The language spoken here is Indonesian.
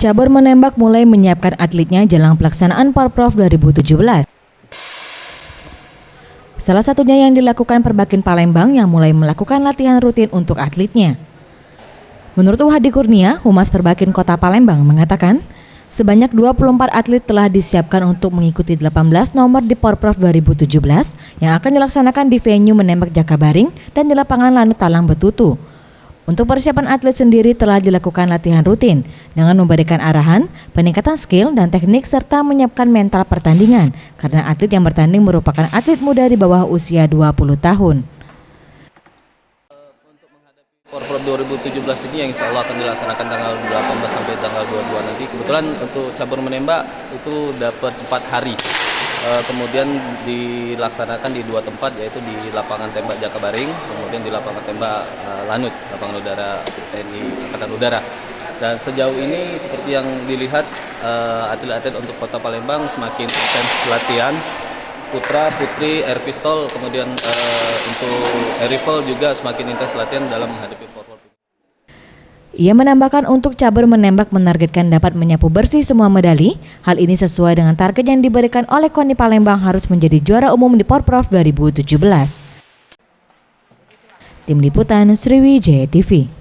cabur menembak mulai menyiapkan atletnya jelang pelaksanaan Porprov 2017. Salah satunya yang dilakukan Perbakin Palembang yang mulai melakukan latihan rutin untuk atletnya. Menurut Wahdi Kurnia, Humas Perbakin Kota Palembang mengatakan, sebanyak 24 atlet telah disiapkan untuk mengikuti 18 nomor di Porprov 2017 yang akan dilaksanakan di venue menembak Jakabaring dan di lapangan Lanut Talang Betutu. Untuk persiapan atlet sendiri telah dilakukan latihan rutin dengan memberikan arahan, peningkatan skill dan teknik serta menyiapkan mental pertandingan karena atlet yang bertanding merupakan atlet muda di bawah usia 20 tahun. Porprov 2017 ini yang insya Allah akan dilaksanakan tanggal 18 sampai tanggal 22 nanti. Kebetulan untuk cabur menembak itu dapat 4 hari. Kemudian dilaksanakan di 2 tempat, yaitu di lapangan tembak Jakabaring, kemudian di lapangan tembak Lanut, lapangan udara TNI Angkatan Udara. Dan sejauh ini seperti yang dilihat, atlet-atlet untuk Kota Palembang semakin intens latihan. Putra, putri, air pistol, kemudian untuk air rifle juga semakin intens latihan dalam menghadapi Porprov. Ia menambahkan untuk cabur menembak menargetkan dapat menyapu bersih semua medali. Hal ini sesuai dengan target yang diberikan oleh KONI Palembang harus menjadi juara umum di Porprov 2017. Tim Liputan Sriwijaya TV.